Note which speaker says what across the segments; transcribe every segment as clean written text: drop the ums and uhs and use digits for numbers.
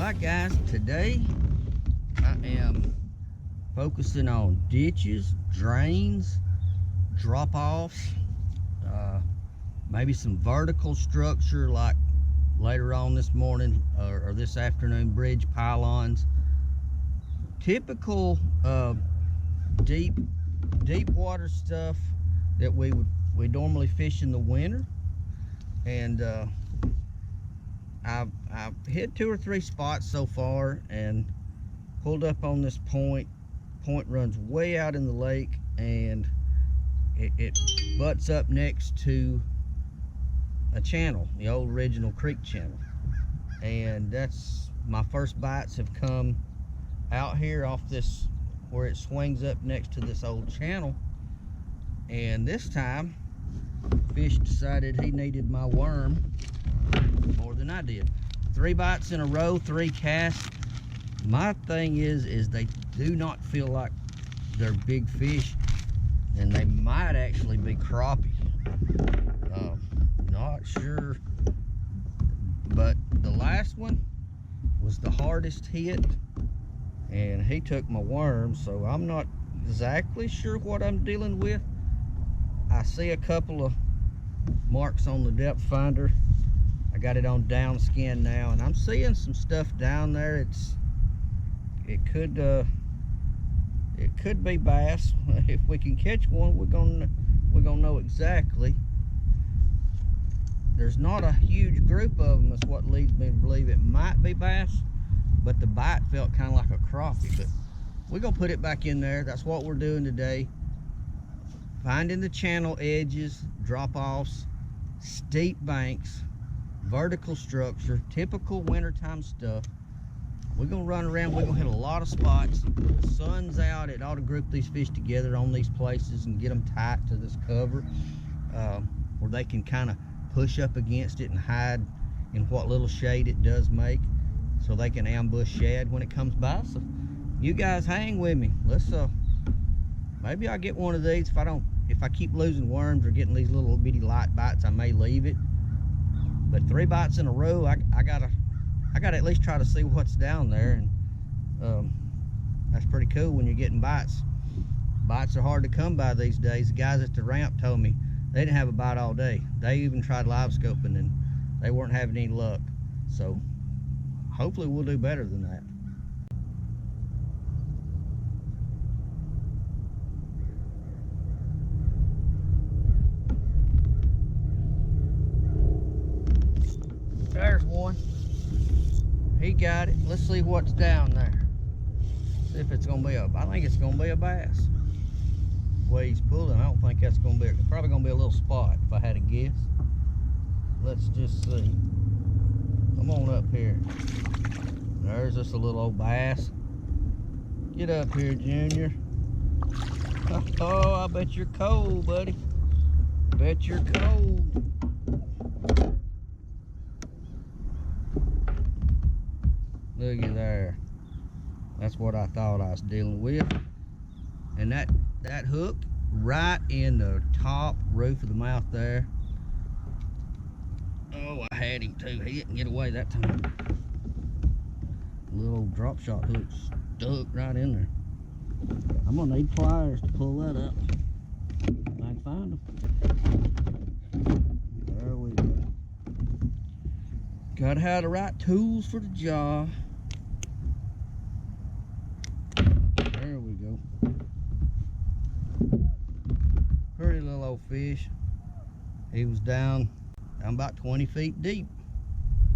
Speaker 1: Alright guys, today I am focusing on ditches, drains, drop-offs, maybe some vertical structure like later on this morning or this afternoon, bridge pylons. Typical deep water stuff that we normally fish in the winter. And I've hit 2 or 3 spots so far and pulled up on this point. Point runs way out in the lake, and it butts up next to a channel, the old original creek channel. And that's my first bites have come out here off this, where it swings up next to this old channel. And this time fish decided he needed my worm more than I did. 3 bites in a row, 3 casts. My thing is they do not feel like they're big fish, and they might actually be crappie. Not sure, but the last one was the hardest hit, and he took my worm, so I'm not exactly sure what I'm dealing with. I see a couple of marks on the depth finder. I got it on down skin now, and I'm seeing some stuff down there. It could be bass. If we can catch one, we're gonna know exactly. There's not a huge group of them, is what leads me to believe it might be bass, but the bite felt kind of like a crappie. But we're gonna put it back in there. That's what we're doing today. Finding the channel edges, drop-offs, steep banks, vertical structure, typical wintertime stuff. We're gonna run around, we're gonna hit a lot of spots. The sun's out, it ought to group these fish together on these places and get them tight to this cover, where they can kind of push up against it and hide in what little shade it does make, so they can ambush shad when it comes by. So you guys hang with me. Let's maybe I'll get one of these. If I keep losing worms or getting these little bitty light bites, I may leave it. But 3 bites in a row, I gotta at least try to see what's down there. And that's pretty cool when you're getting bites. Bites are hard to come by these days. The guys at the ramp told me they didn't have a bite all day. They even tried live scoping and they weren't having any luck. So hopefully we'll do better than that. There's one. He got it. Let's see what's down there. See if it's gonna be I think it's gonna be a bass. The way he's pulling, I don't think that's gonna be. It's probably gonna be a little spot if I had to guess. Let's just see. Come on up here. There's just a little old bass. Get up here, Junior. Oh, I bet you're cold, buddy. Bet you're cold. Looky there. That's what I thought I was dealing with. And that hook right in the top roof of the mouth there. Oh, I had him too. He didn't get away that time. Little drop shot hook stuck right in there. I'm gonna need pliers to pull that up. If I can find them. There we go. Gotta have the right tools for the job. There we go. Pretty little old fish. He was down about 20 feet deep.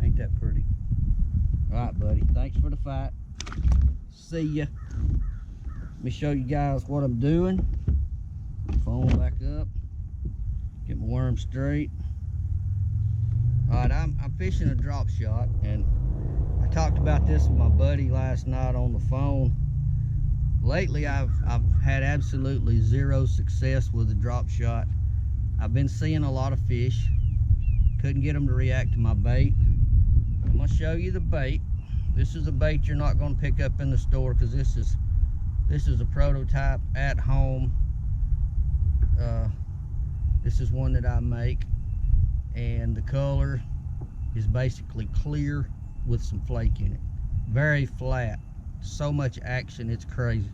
Speaker 1: Ain't that pretty? All right, buddy. Thanks for the fight. See ya. Let me show you guys what I'm doing. Phone back up. Get my worm straight. All right, I'm fishing a drop shot, and I talked about this with my buddy last night on the phone. Lately, I've had absolutely 0 success with a drop shot. I've been seeing a lot of fish. Couldn't get them to react to my bait. I'm gonna show you the bait. This is a bait you're not gonna pick up in the store, because this is a prototype at home. This is one that I make, and the color is basically clear with some flake in it. very flat. So much action, it's crazy.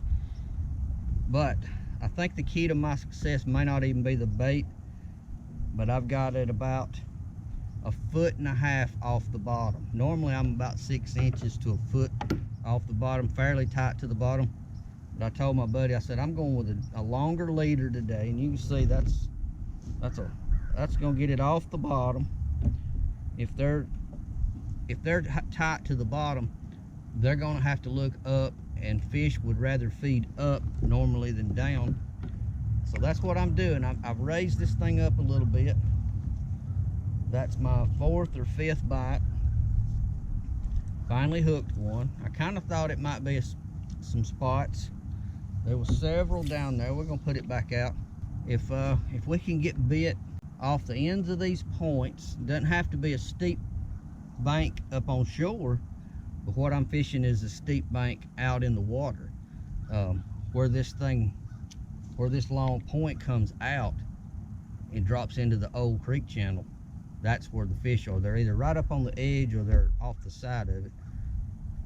Speaker 1: But I think the key to my success may not even be the bait, but I've got it about 1.5 foot off the bottom. Normally I'm about 6 inches to 1 foot off the bottom, fairly tight to the bottom. But I told my buddy, I said, I'm going with a longer leader today, and you can see that's gonna get it off the bottom. If they're tight to the bottom, they're gonna have to look up, and fish would rather feed up normally than down. So that's what I'm doing. I've raised this thing up a little bit. That's my 4th or 5th bite. Finally hooked one. I kind of thought it might be some spots. There was several down there. We're gonna put it back out. If we can get bit off the ends of these points, doesn't have to be a steep bank up on shore, but what I'm fishing is a steep bank out in the water, where this long point comes out and drops into the old creek channel. That's where the fish are. They're either right up on the edge or they're off the side of it.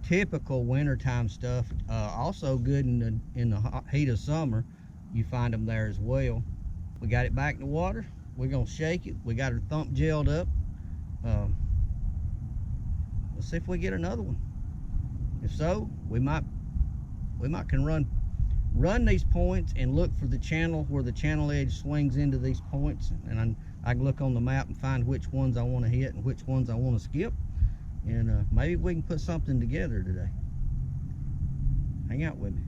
Speaker 1: Typical wintertime stuff. Also good in the heat of summer. You find them there as well. We got it back in the water. We're gonna shake it. We got her thump gelled up. Let's see if we get another one. If so, we might can run these points and look for the channel where the channel edge swings into these points, and I can look on the map and find which ones I want to hit and which ones I want to skip, and maybe we can put something together today. Hang out with me.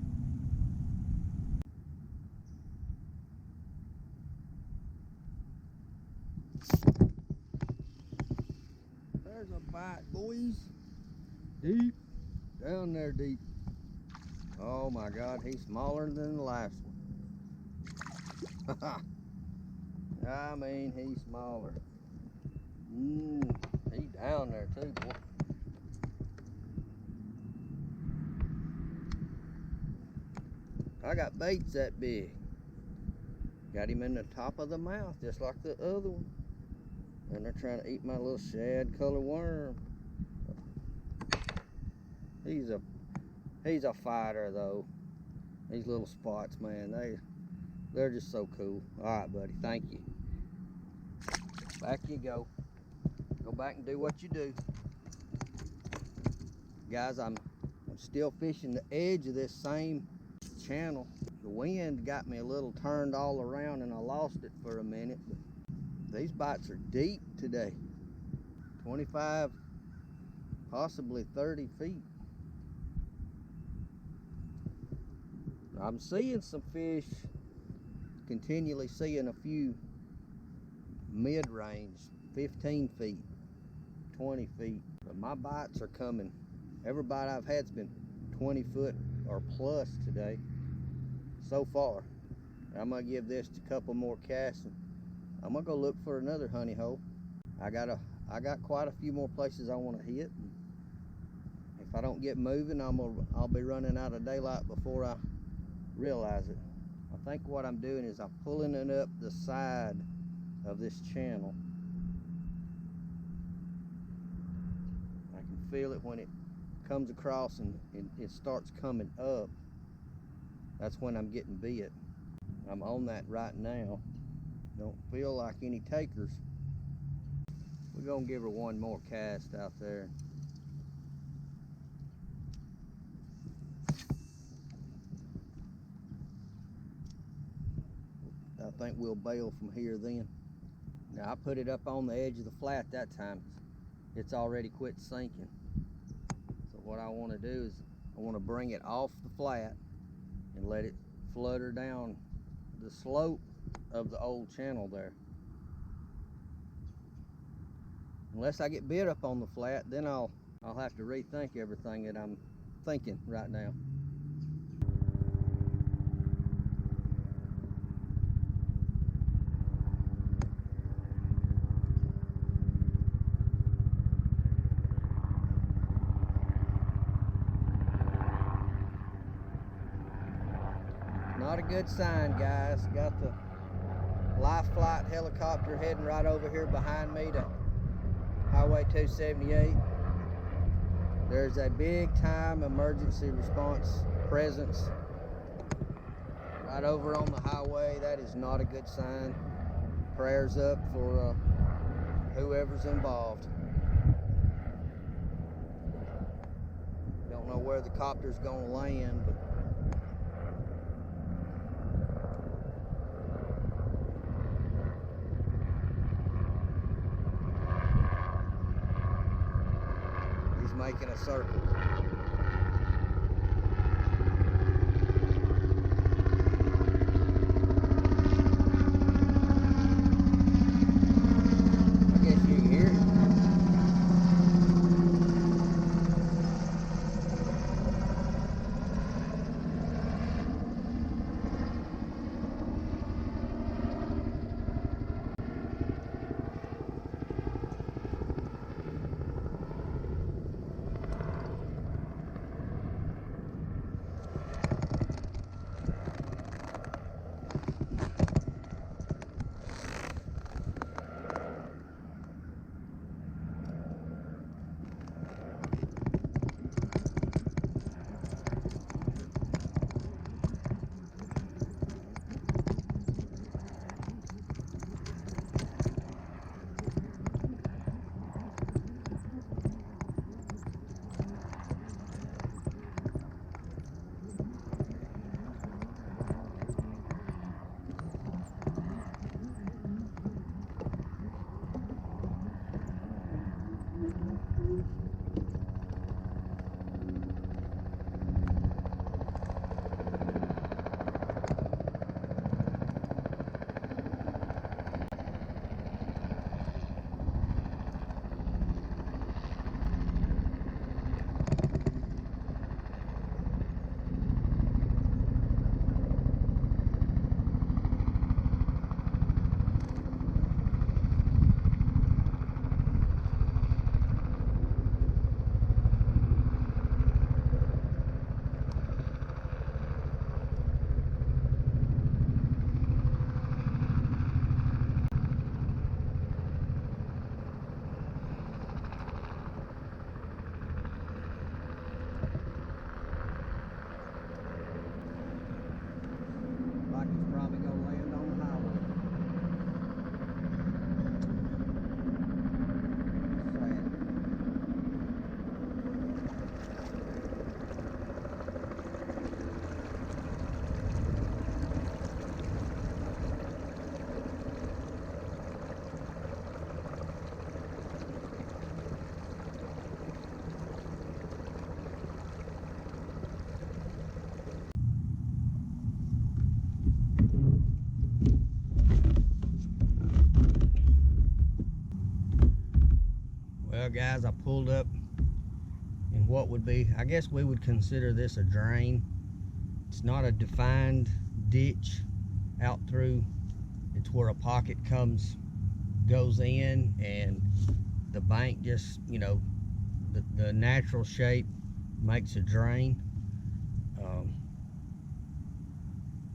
Speaker 1: There's a bite, boys. Deep, down there deep. Oh my God, he's smaller than the last one. I mean, he's smaller. He's down there too, boy. I got baits that big. Got him in the top of the mouth, just like the other one. And they're trying to eat my little shad color worm. He's a fighter though. These little spots, man, they're just so cool. All right, buddy, thank you. Back you go. Go back and do what you do. Guys, I'm still fishing the edge of this same channel. The wind got me a little turned all around and I lost it for a minute. But these bites are deep today. 25, possibly 30 feet. I'm seeing some fish, continually seeing a few mid-range, 15 feet, 20 feet. But my bites are coming. Every bite I've had's been 20 foot or plus today, so far. I'm gonna give this a couple more casts. I'm gonna go look for another honey hole. I got quite a few more places I want to hit. If I don't get moving, I'll be running out of daylight before I realize it. I think what I'm doing is I'm pulling it up the side of this channel. I can feel it when it comes across and it starts coming up. That's when I'm getting bit. I'm on that right now. Don't feel like any takers. We're gonna give her one more cast out there. I think we'll bail from here then. Now I put it up on the edge of the flat that time. It's already quit sinking. So what I want to do is I want to bring it off the flat and let it flutter down the slope of the old channel there. Unless I get bit up on the flat, then I'll have to rethink everything that I'm thinking right now. Not a good sign, guys. Got the life flight helicopter heading right over here behind me to Highway 278. There's a big time emergency response presence right over on the highway. That is not a good sign. Prayers up for whoever's involved. Don't know where the copter's gonna land, but he's making a circle. I guess you can hear it. Like it's probably gonna land on the highway. Sad. Well guys, I pulled up in what would be, I guess we would consider this a drain. It's not a defined ditch out through, it's where a pocket goes in, and the bank just, you know, the natural shape makes a drain.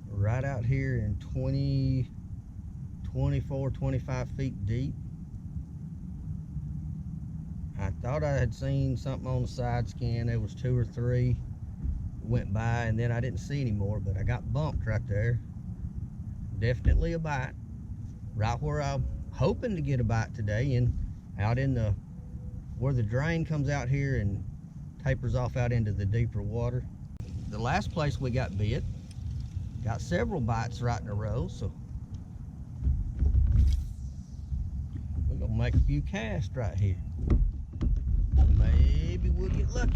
Speaker 1: Right out here in 24, 25 feet deep. I thought I had seen something on the side scan. There was 2 or 3 went by, and then I didn't see any more, but I got bumped right there. Definitely a bite. Right where I'm hoping to get a bite today, and out in where the drain comes out here and tapers off out into the deeper water. The last place we got bit, got several bites right in a row, so we're gonna make a few casts right here. Maybe we'll get lucky.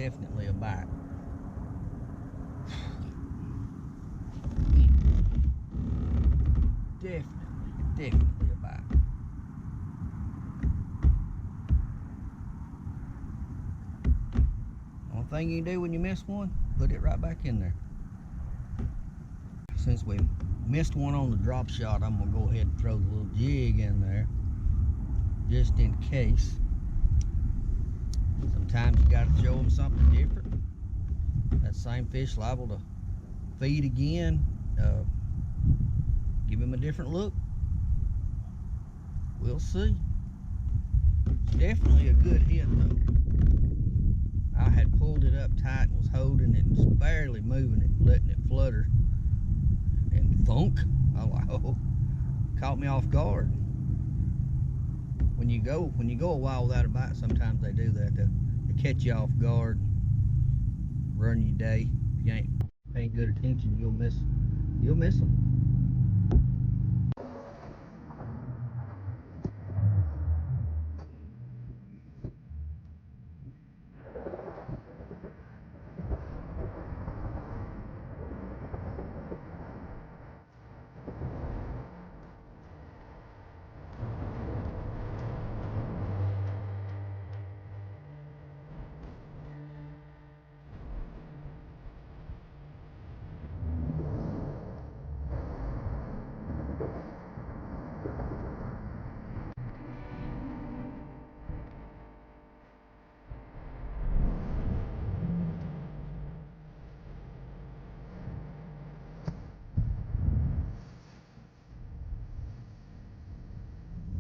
Speaker 1: definitely a bite. Definitely a bite. Only thing you can do when you miss one, put it right back in there. Since we missed one on the drop shot, I'm gonna go ahead and throw the little jig in there, just in case. Sometimes you gotta show them something different. That same fish liable to feed again. Give him a different look. We'll see. It's definitely a good hit though. I had pulled it up tight and was holding it and just barely moving it, letting it flutter. And thunk. I was like, oh, caught me off guard. When you go a while without a bite, sometimes they do that. They catch you off guard, run your day. If you ain't paying good attention, you'll miss them.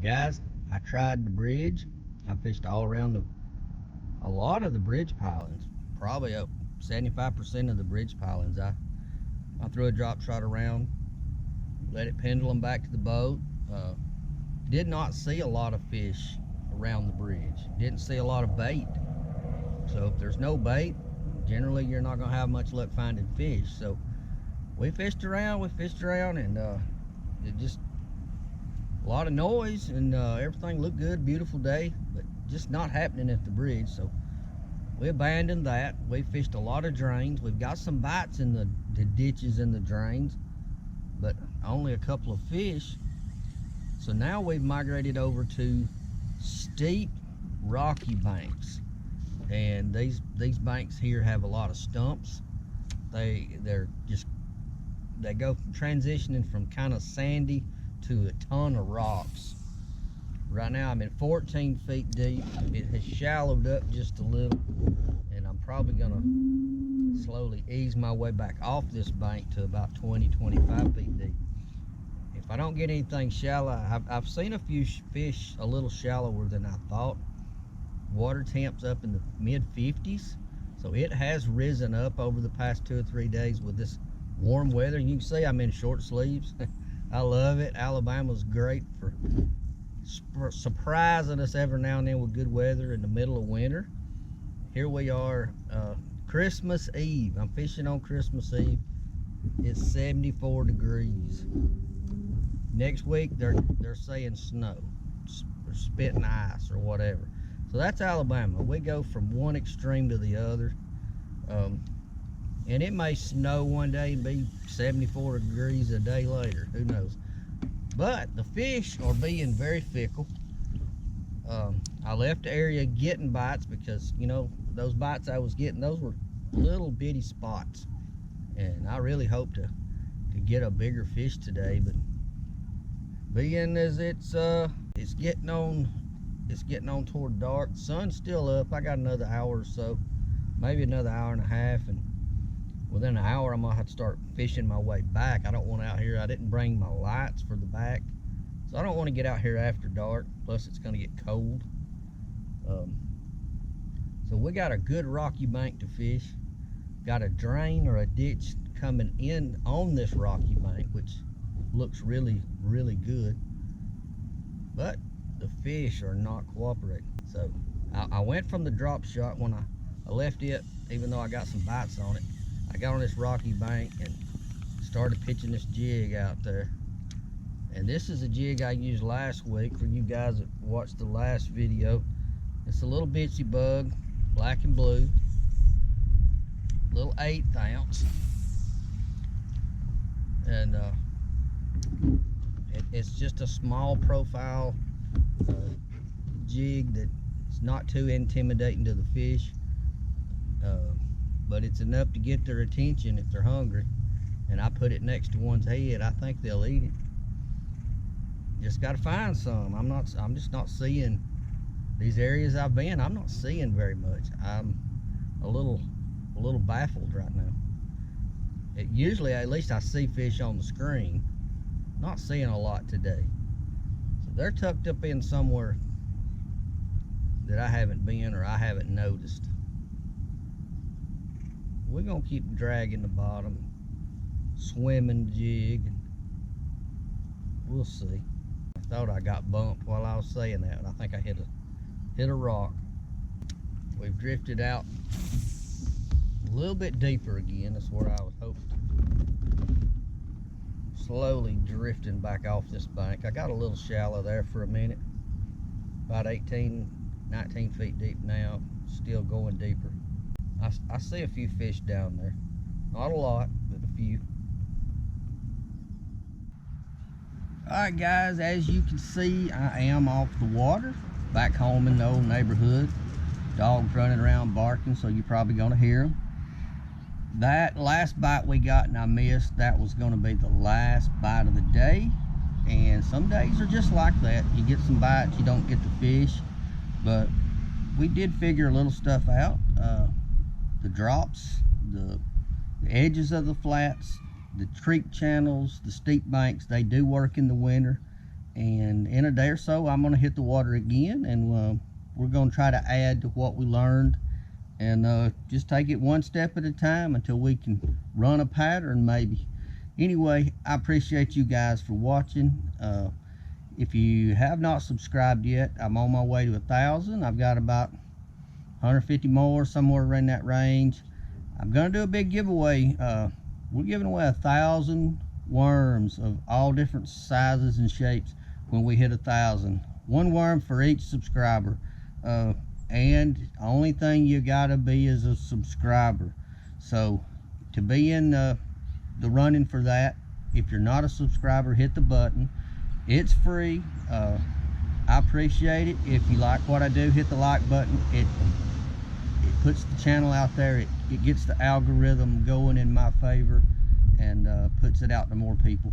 Speaker 1: Guys, I tried the bridge. I fished all around a lot of the bridge pilings, probably up 75% of the bridge pilings. I threw a drop shot around, let it pendulum back to the boat. Did not see a lot of fish around the bridge. Didn't see a lot of bait. So if there's no bait, generally you're not gonna have much luck finding fish. So we fished around, and it just a lot of noise, and everything looked good, beautiful day, but just not happening at the bridge. So we abandoned that. We fished a lot of drains. We've got some bites in the ditches and the drains, but only a couple of fish. So now we've migrated over to steep, rocky banks, and these banks here have a lot of stumps. They go from transitioning from kind of sandy to a ton of rocks. Right now I'm in 14 feet deep. It has shallowed up just a little, and I'm probably gonna slowly ease my way back off this bank to about 20-25 feet deep. If I don't get anything shallow, I've seen a few fish a little shallower than I thought. Water temps up in the mid 50s, so it has risen up over the past 2 or 3 days with this warm weather. You can see I'm in short sleeves. I love it. Alabama's great for surprising us every now and then with good weather in the middle of winter. Here we are, Christmas Eve. I'm fishing on Christmas Eve. It's 74 degrees. Next week they're saying snow or spitting ice or whatever. So that's Alabama. We go from one extreme to the other. And it may snow one day and be 74 degrees a day later. Who knows? But the fish are being very fickle. I left the area getting bites because, you know, those bites I was getting, those were little bitty spots. And I really hope to get a bigger fish today. But being as it's getting on toward dark. The sun's still up. I got another hour or so, maybe another hour and a half, and within an hour I'm gonna have to start fishing my way back. I don't want out here. I didn't bring my lights for the back, so I don't want to get out here after dark. Plus it's gonna get cold. So we got a good rocky bank to fish. Got a drain or a ditch coming in on this rocky bank, which looks really, really good. But the fish are not cooperating. So I went from the drop shot when I left it, even though I got some bites on it. I got on this rocky bank and started pitching this jig out there. And this is a jig I used last week for you guys that watched the last video. It's a little bitsy bug, black and blue. little 1/8 ounce, and it's just a small profile jig that's not too intimidating to the fish, but it's enough to get their attention if they're hungry. And I put it next to one's head. I think they'll eat it. Just got to find some. I'm just not seeing these areas I've been. I'm not seeing very much. I'm a little baffled right now. Usually, at least I see fish on the screen. Not seeing a lot today. So they're tucked up in somewhere that I haven't been or I haven't noticed. We're gonna keep dragging the bottom, swimming the jig. We'll see. I thought I got bumped while I was saying that. I think I hit a rock. We've drifted out a little bit deeper again. That's where I was hoping. Slowly drifting back off this bank. I got a little shallow there for a minute. About 18, 19 feet deep now. Still going deeper. I see a few fish down there. Not a lot, but a few. Alright guys, as you can see, I am off the water. Back home in the old neighborhood. Dogs running around barking, so you're probably going to hear them. That last bite we got and I missed, that was going to be the last bite of the day. And some days are just like that. You get some bites, you don't get the fish. But we did figure a little stuff out. The drops, the edges of the flats, the creek channels, the steep banks, they do work in the winter. And in a day or so, I'm going to hit the water again, and we're going to try to add to what we learned, and just take it one step at a time until we can run a pattern maybe. Anyway, I appreciate you guys for watching. If you have not subscribed yet, I'm on my way to 1,000. I've got about 150 more, somewhere around that range. I'm gonna do a big giveaway. We're giving away 1,000 worms of all different sizes and shapes when we hit 1,000. One worm for each subscriber. And the only thing you gotta be is a subscriber. So to be in the running for that, if you're not a subscriber, hit the button. It's free. I appreciate it. If you like what I do, hit the like button. It puts the channel out there. It gets the algorithm going in my favor, and puts it out to more people.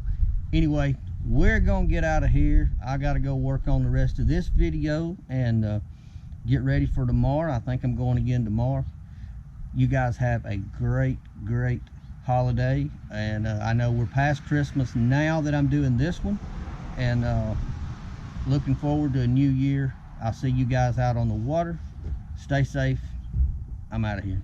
Speaker 1: Anyway, we're gonna get out of here. I gotta go work on the rest of this video and get ready for tomorrow. I think I'm going again tomorrow. You guys have a great holiday, and I know we're past Christmas now that I'm doing this one, and looking forward to a new year. I'll see you guys out on the water. Stay safe. I'm out of here.